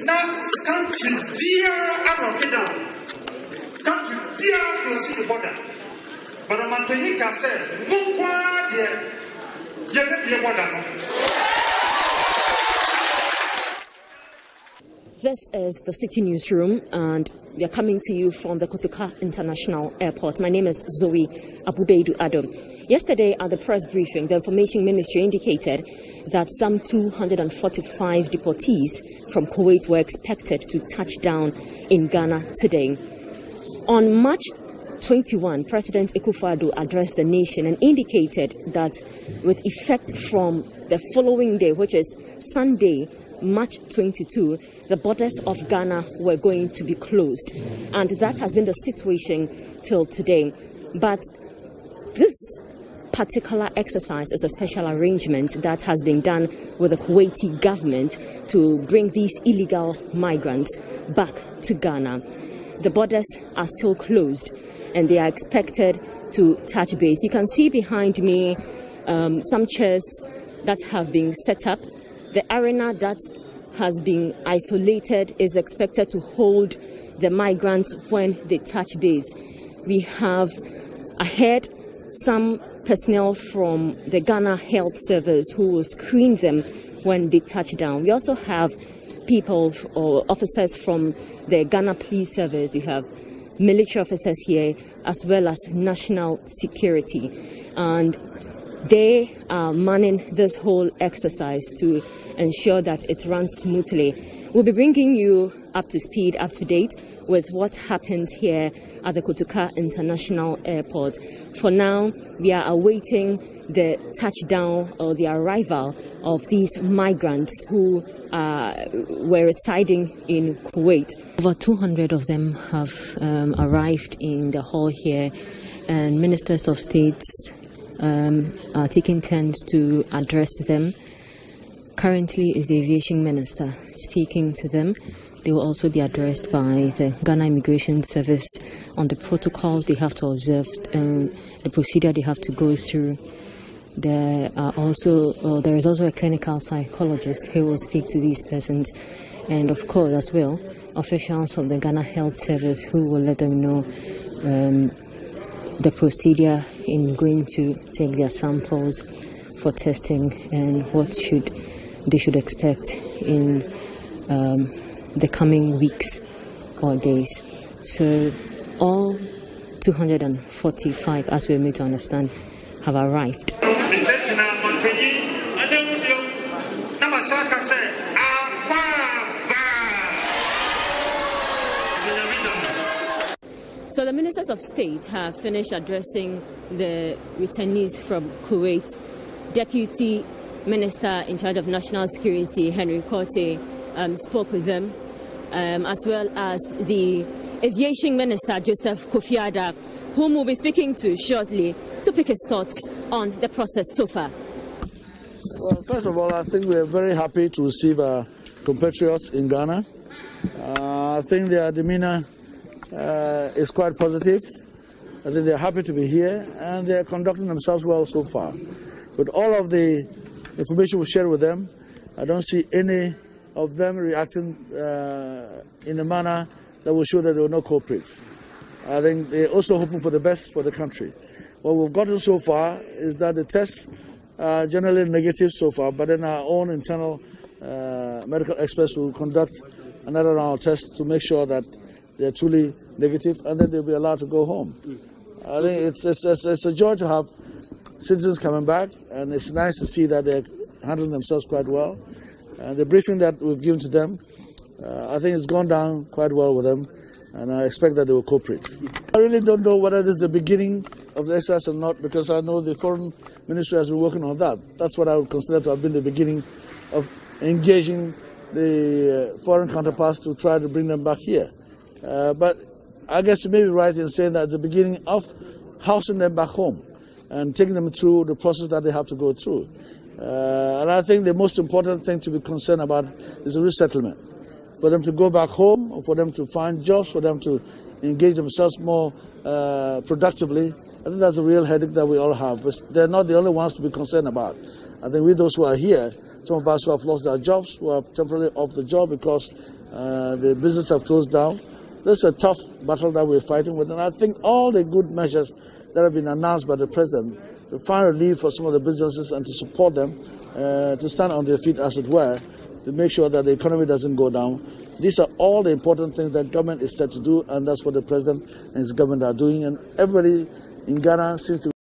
Now, country beer out of down. Country beer close to the border. But I'm at the Hika said, no quiet. This is the Citi newsroom, and we are coming to you from the Kotoka International Airport. My name is Zoe Abubeidu Adam. Yesterday at the press briefing, the Information Ministry indicated that some 245 deportees from Kuwait were expected to touch down in Ghana today. On March 21, President Akufo-Addo addressed the nation and indicated that with effect from the following day, which is Sunday, March 22, the borders of Ghana were going to be closed. And that has been the situation till today. But this particular exercise is a special arrangement that has been done with the Kuwaiti government to bring these illegal migrants back to Ghana. The borders are still closed, and they are expected to touch base. You can see behind me some chairs that have been set up. The arena that has been isolated is expected to hold the migrants when they touch base. We have ahead some personnel from the Ghana Health Service who will screen them when they touch down. We also have people or officers from the Ghana Police Service. You have military officers here, as well as national security. And they are manning this whole exercise to ensure that it runs smoothly. We'll be bringing you up to speed, up to date with what happens here at the Kotoka International Airport. For now, we are awaiting the touchdown or the arrival of these migrants who were residing in Kuwait. Over 200 of them have arrived in the hall here, and ministers of states are taking turns to address them. Currently is the aviation minister speaking to them. They will also be addressed by the Ghana Immigration Service on the protocols they have to observe, the procedure they have to go through. There is also a clinical psychologist who will speak to these persons, and of course as well officials from the Ghana Health Service who will let them know the procedure in going to take their samples for testing and what they should expect in the coming weeks or days. So all 245, as we're made to understand, have arrived. So the ministers of state have finished addressing the returnees from Kuwait. Deputy Minister in charge of National Security, Henry Korte, spoke with them, as well as the Aviation Minister, Joseph Kofi Adda, whom we'll be speaking to shortly to pick his thoughts on the process so far. Well, first of all, I think we are very happy to receive our compatriots in Ghana. I think their demeanor is quite positive. I think they're happy to be here, and they're conducting themselves well so far. With all of the information we share with them, I don't see any of them reacting in a manner that will show that they will not cooperate. I think they're also hoping for the best for the country. What we've gotten so far is that the tests are generally negative so far, but then our own internal medical experts will conduct another round of tests to make sure that they're truly negative, and then they'll be allowed to go home. I think it's a joy to have citizens coming back, and it's nice to see that they're handling themselves quite well. And the briefing that we've given to them, I think it's gone down quite well with them, and I expect that they will cooperate. I really don't know whether this is the beginning of the exercise or not, because I know the Foreign Ministry has been working on that. That's what I would consider to have been the beginning of engaging the foreign counterparts to try to bring them back here. But I guess you may be right in saying that it's the beginning of housing them back home and taking them through the process that they have to go through. And I think the most important thing to be concerned about is the resettlement. For them to go back home, or for them to find jobs, for them to engage themselves more productively. I think that's a real headache that we all have. But they're not the only ones to be concerned about. I think with those who are here, some of us who have lost their jobs, who are temporarily off the job because the business have closed down, this is a tough battle that we're fighting with. And I think all the good measures that have been announced by the President to find relief for some of the businesses and to support them, to stand on their feet, as it were, to make sure that the economy doesn't go down. These are all the important things that government is set to do, and that's what the President and his government are doing. And everybody in Ghana seems to